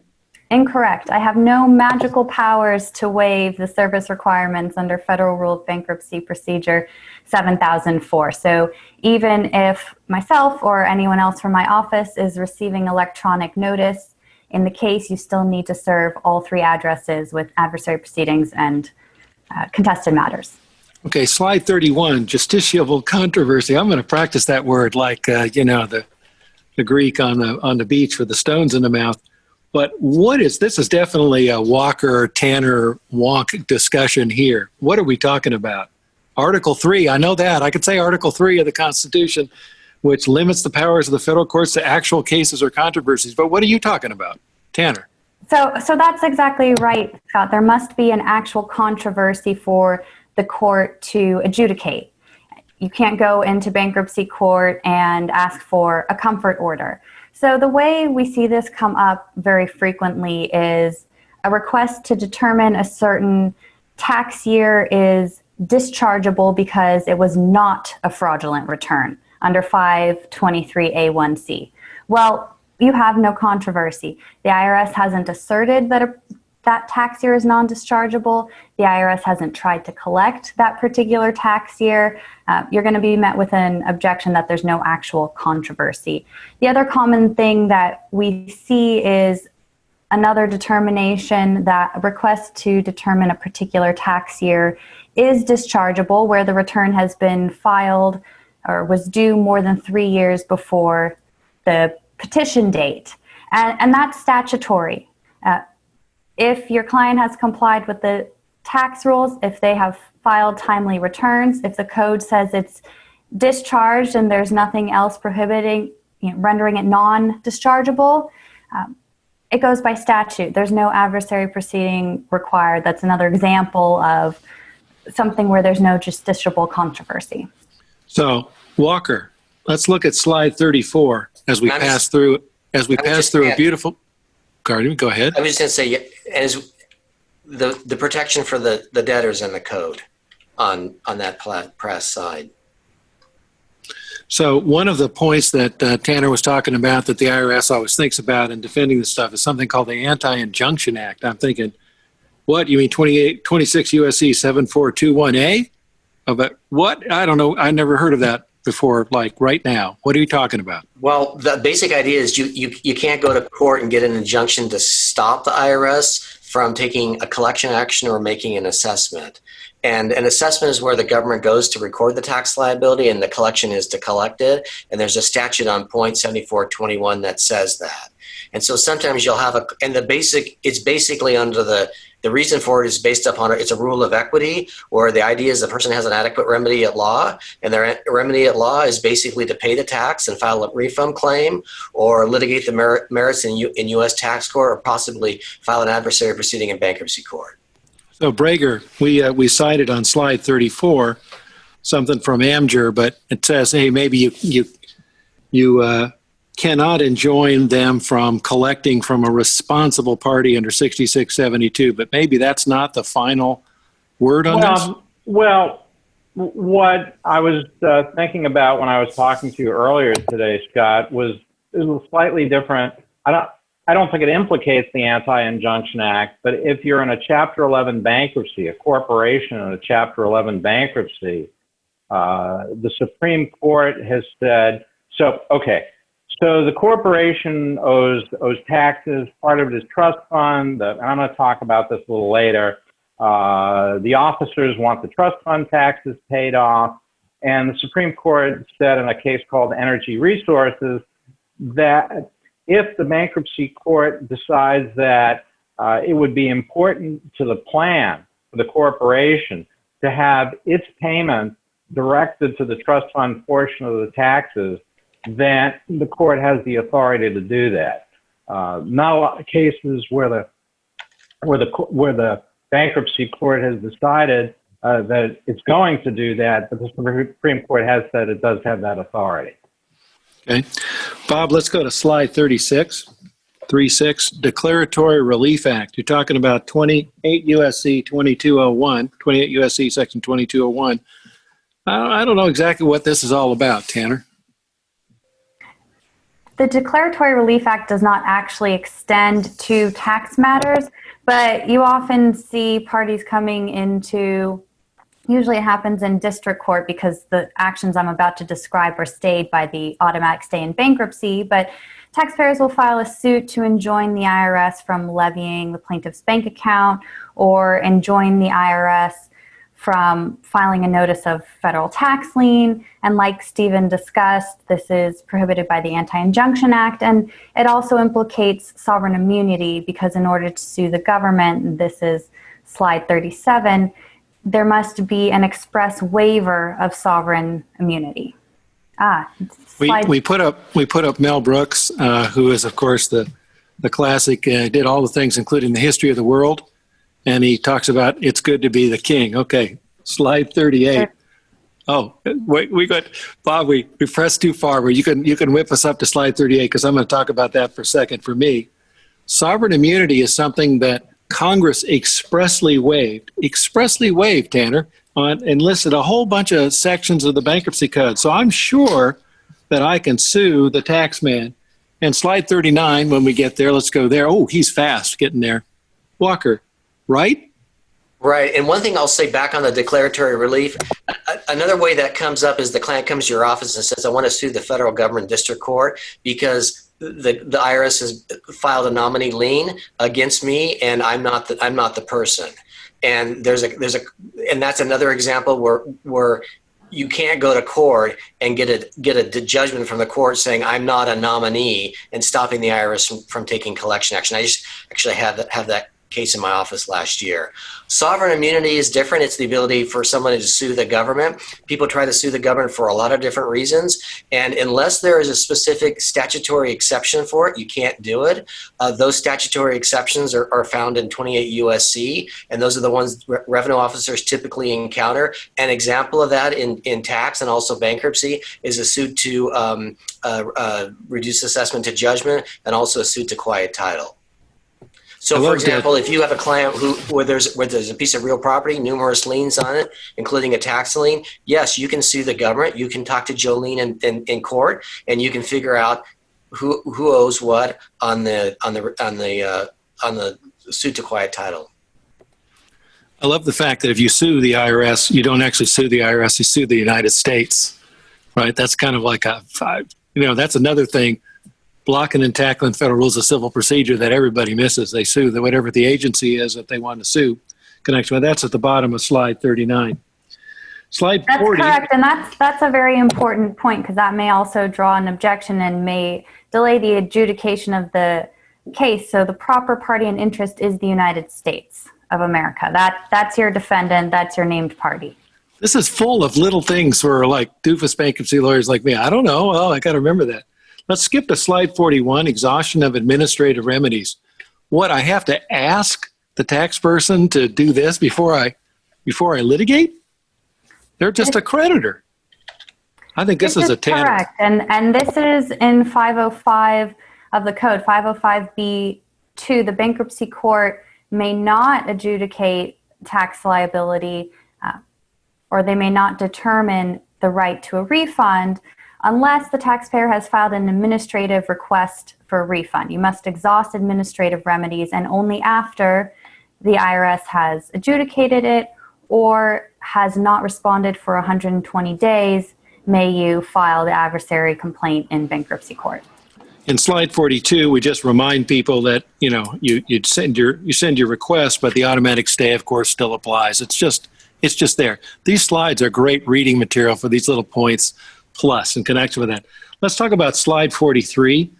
Incorrect. I have no magical powers to waive the service requirements under Federal Rule of Bankruptcy Procedure 7004. So even if myself or anyone else from my office is receiving electronic notice in the case, you still need to serve all 3 addresses with adversary proceedings and contested matters. Okay, slide 31, justiciable controversy. I'm going to practice that word like, the Greek on the beach with the stones in the mouth. But this is definitely a Walker, Tanner, Wonk discussion here. What are we talking about? Article 3, I know that. I could say Article 3 of the Constitution, which limits the powers of the federal courts to actual cases or controversies. But what are you talking about, Tanner? So that's exactly right, Scott. There must be an actual controversy for the court to adjudicate. You can't go into bankruptcy court and ask for a comfort order. So the way we see this come up very frequently is a request to determine a certain tax year is dischargeable because it was not a fraudulent return under 523A1C. Well, you have no controversy. The IRS hasn't asserted that that tax year is non-dischargeable. The IRS hasn't tried to collect that particular tax year. You're going to be met with an objection that there's no actual controversy. The other common thing that we see is another determination that a request to determine a particular tax year is dischargeable where the return has been filed or was due more than 3 years before the petition date. And that's statutory. If your client has complied with the tax rules, if they have filed timely returns, if the code says it's discharged and there's nothing else prohibiting, rendering it non-dischargeable, it goes by statute. There's no adversary proceeding required. That's another example of something where there's no justiciable controversy. So, Walker, let's look at slide 34 as we pass through a beautiful. Guardian, go ahead. I was just going to say, as the protection for the debtors in the code on that press side. So one of the points that Tanner was talking about that the IRS always thinks about in defending this stuff is something called the Anti-Injunction Act. I'm thinking, what, you mean 26 U.S.C. 7421A? About what? I don't know. I never heard of that before, like right now. What are you talking about? Well, the basic idea is you can't go to court and get an injunction to stop the IRS from taking a collection action or making an assessment. And an assessment is where the government goes to record the tax liability and the collection is to collect it. And there's a statute on point 7421 that says that. And so sometimes you'll have it's basically under the reason for it is based upon it's a rule of equity, where the idea is the person has an adequate remedy at law, and their remedy at law is basically to pay the tax and file a refund claim or litigate the merits in U.S. tax court or possibly file an adversary proceeding in bankruptcy court. So Brager, we cited on slide 34 something from Amjur, but it says, hey, maybe you cannot enjoin them from collecting from a responsible party under 6672, but maybe that's not the final word on this? Well, what I was thinking about when I was talking to you earlier today, Scott, was slightly different. I don't think it implicates the Anti-Injunction Act, but if you're in a Chapter 11 bankruptcy, a corporation in a Chapter 11 bankruptcy, the Supreme Court has said, so the corporation owes taxes. Part of it is trust fund. And I'm going to talk about this a little later. The officers want the trust fund taxes paid off. And the Supreme Court said in a case called Energy Resources that if the bankruptcy court decides that it would be important to the plan for the corporation to have its payment directed to the trust fund portion of the taxes, then the court has the authority to do that. Not a lot of cases where the bankruptcy court has decided that it's going to do that, but the Supreme Court has said it does have that authority. Okay. Bob, let's go to slide 36. 36, Declaratory Relief Act. You're talking about 28 U.S.C. 2201, 28 U.S.C. section 2201. I don't know exactly what this is all about, Tanner. The Declaratory Relief Act does not actually extend to tax matters, but you often see parties coming into, usually it happens in district court because the actions I'm about to describe are stayed by the automatic stay in bankruptcy, but taxpayers will file a suit to enjoin the IRS from levying the plaintiff's bank account or enjoin the IRS from filing a notice of federal tax lien. And like Stephen discussed, this is prohibited by the Anti-Injunction Act. And it also implicates sovereign immunity because in order to sue the government, and this is slide 37, there must be an express waiver of sovereign immunity. We put up Mel Brooks, who is, of course, the classic, did all the things, including the history of the world. And he talks about it's good to be the king. Okay, slide 38. Sure. Oh, wait, we got Bob. We pressed too far. Where you can whip us up to slide 38 because I'm going to talk about that for a second. For me, sovereign immunity is something that Congress expressly waived, Tanner, and listed a whole bunch of sections of the bankruptcy code. So I'm sure that I can sue the tax man. And slide 39, when we get there, let's go there. Oh, he's fast getting there. Walker. Right? Right. And one thing I'll say back on the declaratory relief, another way that comes up is the client comes to your office and says, I want to sue the federal government district court because the IRS has filed a nominee lien against me and I'm not the person. And and that's another example where you can't go to court and get a judgment from the court saying I'm not a nominee and stopping the IRS from taking collection action. I just actually have that case in my office last year. Sovereign immunity is different. It's the ability for someone to sue the government. People try to sue the government for a lot of different reasons. And unless there is a specific statutory exception for it, you can't do it. Those statutory exceptions are found in 28 U.S.C. And those are the ones revenue officers typically encounter. An example of that in tax and also bankruptcy is a suit to reduce assessment to judgment and also a suit to quiet title. So, for example, if you have a client where there's a piece of real property, numerous liens on it, including a tax lien, yes, you can sue the government. You can talk to Jolene in court, and you can figure out who owes what on the suit to quiet title. I love the fact that if you sue the IRS, you don't actually sue the IRS; you sue the United States, right? That's kind of like that's another thing. Blocking and tackling federal rules of civil procedure that everybody misses. They sue whatever the agency is that they want to sue. Connection with that's at the bottom of slide 39. Slide 40. That's correct, and that's a very important point because that may also draw an objection and may delay the adjudication of the case. So the proper party in interest is the United States of America. That's your defendant. That's your named party. This is full of little things for like doofus bankruptcy lawyers like me. I don't know. Oh, I got to remember that. Let's skip to slide 41, exhaustion of administrative remedies. What, I have to ask the tax person to do this before I litigate? They're just a creditor. I think this is a Tanner. Correct. And this is in 505 of the code, 505B2. The bankruptcy court may not adjudicate tax liability or they may not determine the right to a refund unless the taxpayer has filed an administrative request for a refund. You must exhaust administrative remedies, and only after the IRS has adjudicated it or has not responded for 120 days may you file the adversary complaint in bankruptcy court. In slide 42, we just remind people that you send your request, but the automatic stay, of course, still applies. It's just there. These slides are great reading material for these little points. Plus, in connection with that, let's talk about slide 43,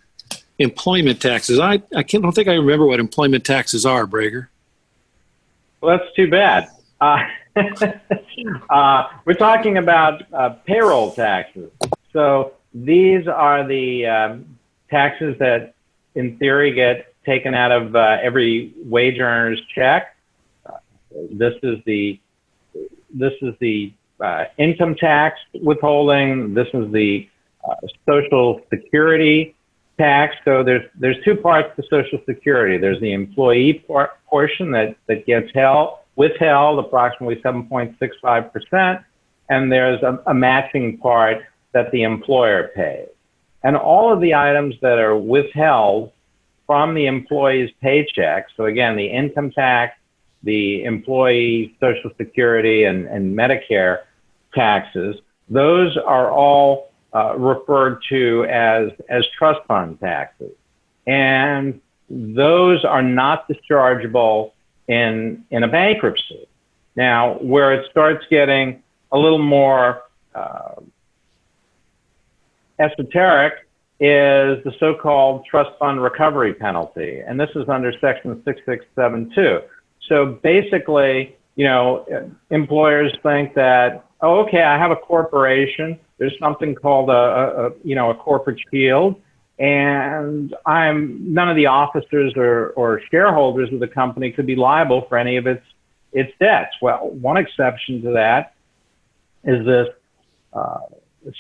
employment taxes. I don't think I remember what employment taxes are, Brager. Well, that's too bad. We're talking about payroll taxes. So these are the taxes that, in theory, get taken out of every wage earner's check. This is this is the income tax withholding. This is the Social Security tax. So there's two parts to Social Security. There's the employee portion that gets withheld approximately 7.65%, and there's a matching part that the employer pays. And all of the items that are withheld from the employee's paycheck, so again, the income tax, the employee Social Security and Medicare taxes, those are all referred to as trust fund taxes. And those are not dischargeable in a bankruptcy. Now, where it starts getting a little more esoteric is the so-called trust fund recovery penalty. And this is under section 6672. So basically, you know, employers think that, oh, okay, I have a corporation. There's something called a corporate shield, and none of the officers or shareholders of the company could be liable for any of its debts. Well, one exception to that is this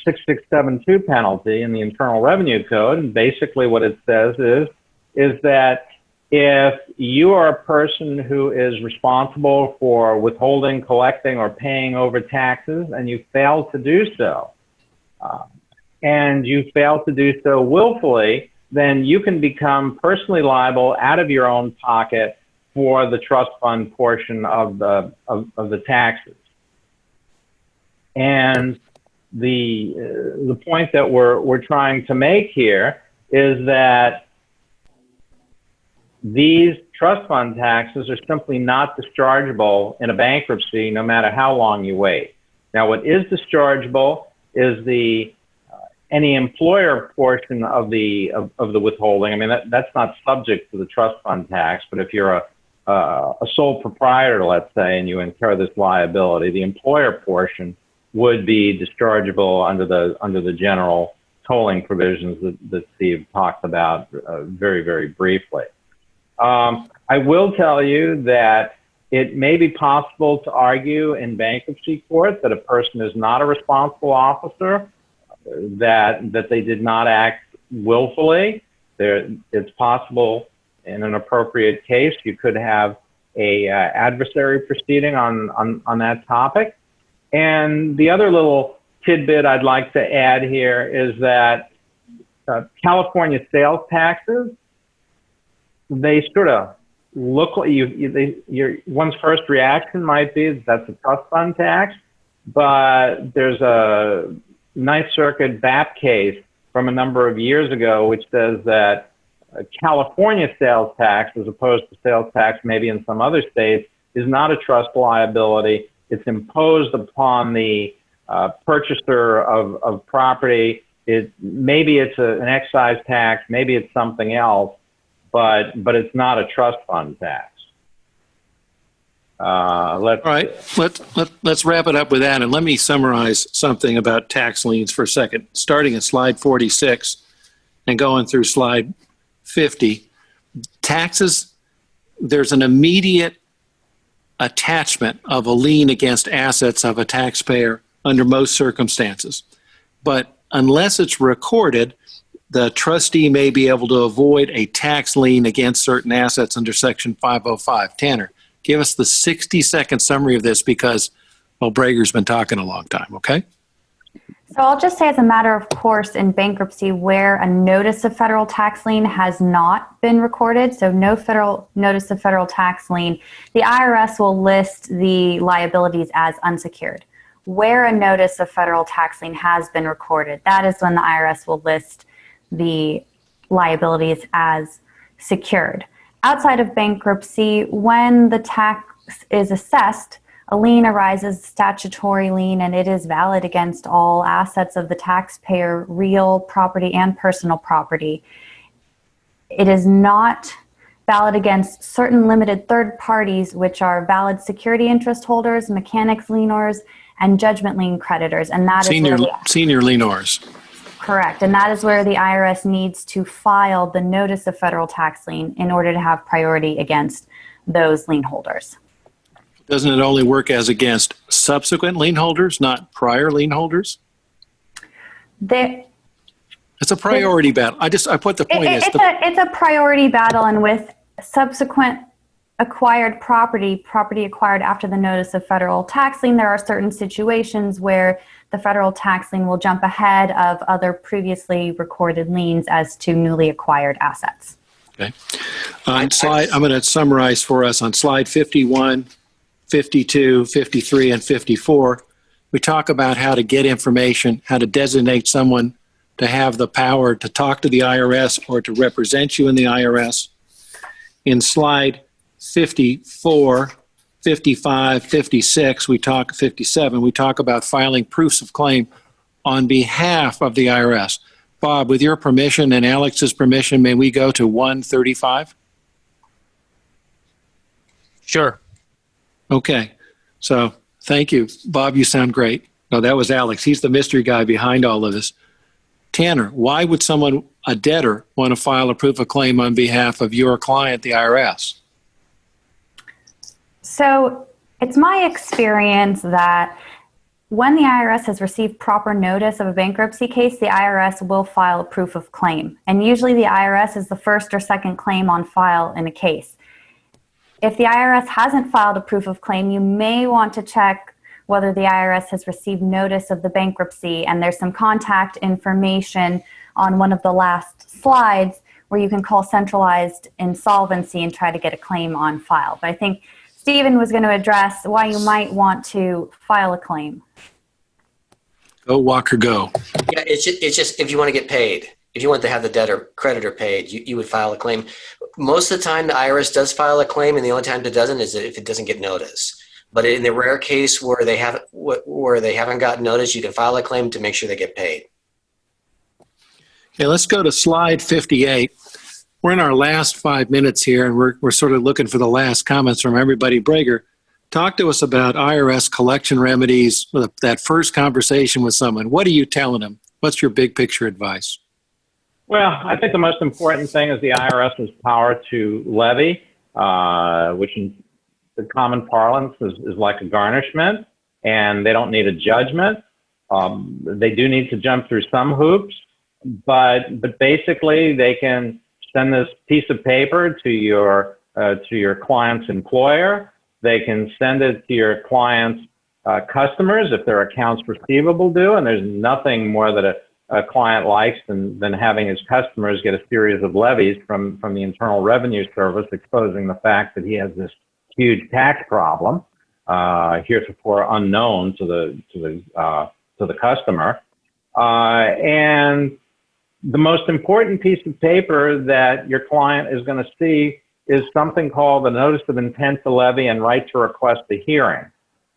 6672 penalty in the Internal Revenue Code, and basically what it says is that if you are a person who is responsible for withholding, collecting, or paying over taxes, and you fail to do so, willfully, then you can become personally liable out of your own pocket for the trust fund portion of the taxes. And the point that we're trying to make here is that these trust fund taxes are simply not dischargeable in a bankruptcy, no matter how long you wait. Now, what is dischargeable is any employer portion of the withholding. I mean, that's not subject to the trust fund tax, but if you're a sole proprietor, let's say, and you incur this liability, the employer portion would be dischargeable under the general tolling provisions that Steve talked about very, very briefly. I will tell you that it may be possible to argue in bankruptcy court that a person is not a responsible officer, that they did not act willfully. It's possible in an appropriate case you could have a adversary proceeding on that topic. And the other little tidbit I'd like to add here is that California sales taxes, they sort of look like one's first reaction might be that's a trust fund tax, but there's a Ninth Circuit BAP case from a number of years ago which says that California sales tax, as opposed to sales tax maybe in some other states, is not a trust liability. It's imposed upon the purchaser of property. Maybe it's an excise tax, maybe it's something else, but it's not a trust fund tax. All right, let's wrap it up with that, and let me summarize something about tax liens for a second. Starting at slide 46 and going through slide 50, taxes, there's an immediate attachment of a lien against assets of a taxpayer under most circumstances. But unless it's recorded, the trustee may be able to avoid a tax lien against certain assets under Section 505. Tanner, give us the 60-second summary of this because, well, Brager's been talking a long time, okay? So I'll just say as a matter of course in bankruptcy where a notice of federal tax lien has not been recorded, so no federal notice of federal tax lien, the IRS will list the liabilities as unsecured. Where a notice of federal tax lien has been recorded, that is when the IRS will list the liabilities as secured. Outside of bankruptcy, when the tax is assessed, a lien arises, statutory lien, and it is valid against all assets of the taxpayer, real property and personal property. It is not valid against certain limited third parties, which are valid security interest holders, mechanics lienors, and judgment lien creditors. And that senior lienors. Correct. And that is where the IRS needs to file the notice of federal tax lien in order to have priority against those lien holders. Doesn't it only work as against subsequent lien holders, not prior lien holders? There, It's a priority battle. I put the point is it's a priority battle, and with subsequent acquired property acquired after the notice of federal tax lien, there are certain situations where the federal tax lien will jump ahead of other previously recorded liens as to newly acquired assets. okay. On slide, I'm going to summarize for us on slide 51, 52, 53, and 54. We talk about how to get information, how to designate someone to have the power to talk to the IRS or to represent you in the IRS. In slide 54, 55, 56, 57, we talk about filing proofs of claim on behalf of the IRS. Bob, with your permission and Alex's permission, may we go to 135? Sure. Okay. So thank you. Bob, you sound great. No, that was Alex. He's the mystery guy behind all of this. Tanner, why would someone, a debtor, want to file a proof of claim on behalf of your client, the IRS? So it's my experience that when the IRS has received proper notice of a bankruptcy case, the IRS will file a proof of claim. And usually the IRS is the first or second claim on file in a case. If the IRS hasn't filed a proof of claim, you may want to check whether the IRS has received notice of the bankruptcy, and there's some contact information on one of the last slides where you can call centralized insolvency and try to get a claim on file. But I think Stephen was going to address why you might want to file a claim. Go, Walker, go. Yeah, it's just if you want to get paid, if you want to have the debtor creditor paid, you would file a claim. Most of the time, the IRS does file a claim, and the only time it doesn't is if it doesn't get notice. But in the rare case where they haven't gotten notice, you can file a claim to make sure they get paid. Okay, let's go to slide 58. We're in our last 5 minutes here, and we're sort of looking for the last comments from everybody. Brager, talk to us about IRS collection remedies, that first conversation with someone. What are you telling them? What's your big picture advice? Well, I think the most important thing is the IRS's power to levy, which in the common parlance is like a garnishment, and they don't need a judgment. They do need to jump through some hoops, but basically they can send this piece of paper to your client's employer. They can send it to your client's customers if their accounts receivable due, and there's nothing more that a client likes than having his customers get a series of levies from the Internal Revenue Service exposing the fact that he has this huge tax problem, heretofore unknown to the customer. And the most important piece of paper that your client is going to see is something called the Notice of Intent to Levy and Right to Request a Hearing.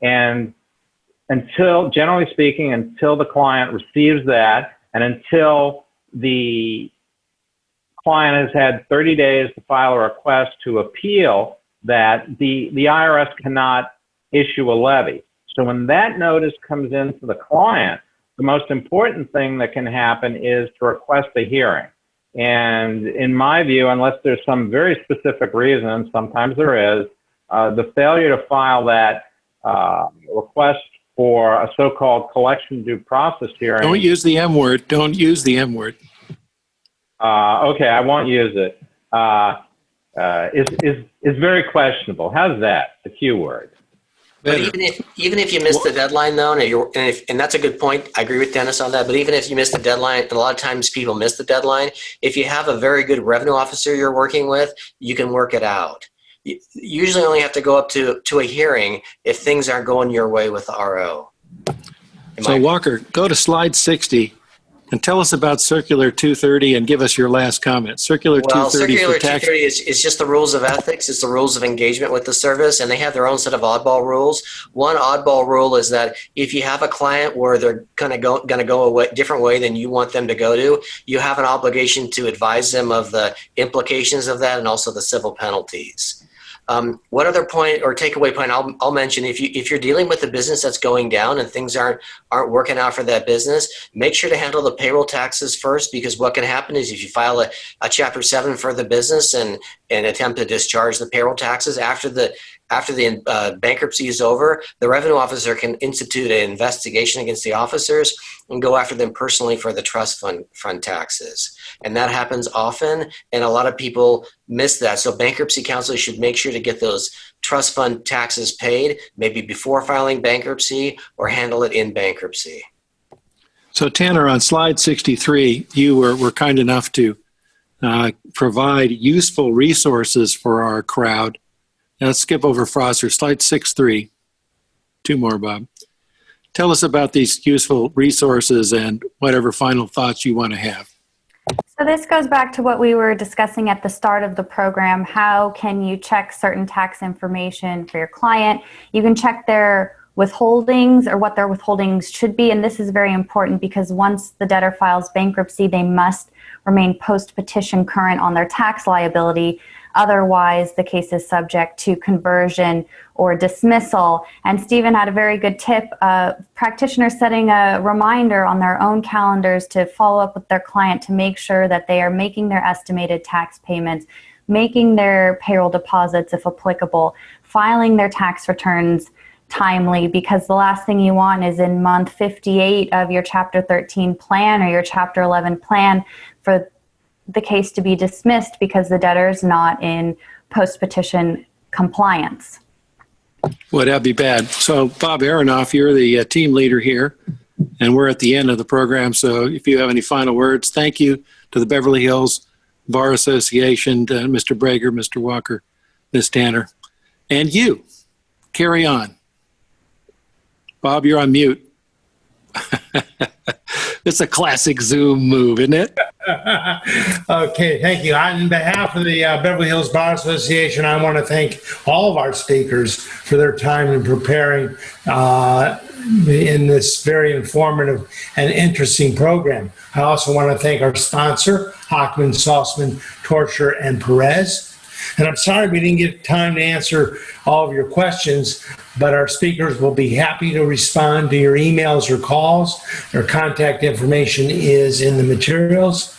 And generally speaking, until the client receives that, and until the client has had 30 days to file a request to appeal, that the IRS cannot issue a levy. So when that notice comes into the client, the most important thing that can happen is to request a hearing. And in my view, unless there's some very specific reason, sometimes there is, the failure to file that request for a so-called collection due process hearing. Don't use the M word. Don't use the M word. Okay, I won't use it. Is very questionable. How's that? The Q word. But even if you miss the deadline, though, and that's a good point. I agree with Dennis on that. But even if you miss the deadline, and a lot of times people miss the deadline, if you have a very good revenue officer you're working with, you can work it out. You usually only have to go up to a hearing if things aren't going your way with the RO. So Walker, go to slide 60 and tell us about Circular 230 and give us your last comment. Circular 230 Circular for tax. 230 is just the rules of ethics. It's the rules of engagement with the service, and they have their own set of oddball rules. One oddball rule is that if you have a client where they're going to go a different way than you want them to go to, you have an obligation to advise them of the implications of that and also the civil penalties. One other point or takeaway point I'll mention, if you're dealing with a business that's going down and things aren't working out for that business, make sure to handle the payroll taxes first, because what can happen is if you file a Chapter 7 for the business and attempt to discharge the payroll taxes, after the after the bankruptcy is over, the revenue officer can institute an investigation against the officers and go after them personally for the trust fund taxes. And that happens often, and a lot of people miss that. So bankruptcy counsel should make sure to get those trust fund taxes paid, maybe before filing bankruptcy, or handle it in bankruptcy. So Tanner, on slide 63, you were kind enough to provide useful resources for our crowd. Now let's skip over Foster. Slide 63. Two more, Bob. Tell us about these useful resources and whatever final thoughts you want to have. So this goes back to what we were discussing at the start of the program. How can you check certain tax information for your client? You can check their withholdings or what their withholdings should be. And this is very important because once the debtor files bankruptcy, they must remain post-petition current on their tax liability. Otherwise, the case is subject to conversion or dismissal. And Stephen had a very good tip. Practitioners setting a reminder on their own calendars to follow up with their client to make sure that they are making their estimated tax payments, making their payroll deposits if applicable, filing their tax returns timely, because the last thing you want is in month 58 of your Chapter 13 plan or your Chapter 11 plan for the case to be dismissed because the debtor is not in post-petition compliance. Well, that'd be bad. So, Bob Aronoff, you're the team leader here, and we're at the end of the program. So if you have any final words, thank you to the Beverly Hills Bar Association, to Mr. Brager, Mr. Walker, Ms. Tanner, and you. Carry on. Bob, you're on mute. It's a classic Zoom move, isn't it? Okay, thank you. On behalf of the Beverly Hills Bar Association, I want to thank all of our speakers for their time in preparing in this very informative and interesting program. I also want to thank our sponsor, Hockman, Salzman, Torture, and Perez. And I'm sorry we didn't get time to answer all of your questions, but our speakers will be happy to respond to your emails or calls. Their contact information is in the materials.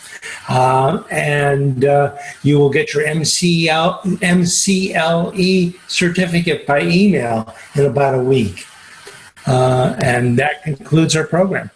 And you will get your MCLE certificate by email in about a week. And that concludes our program.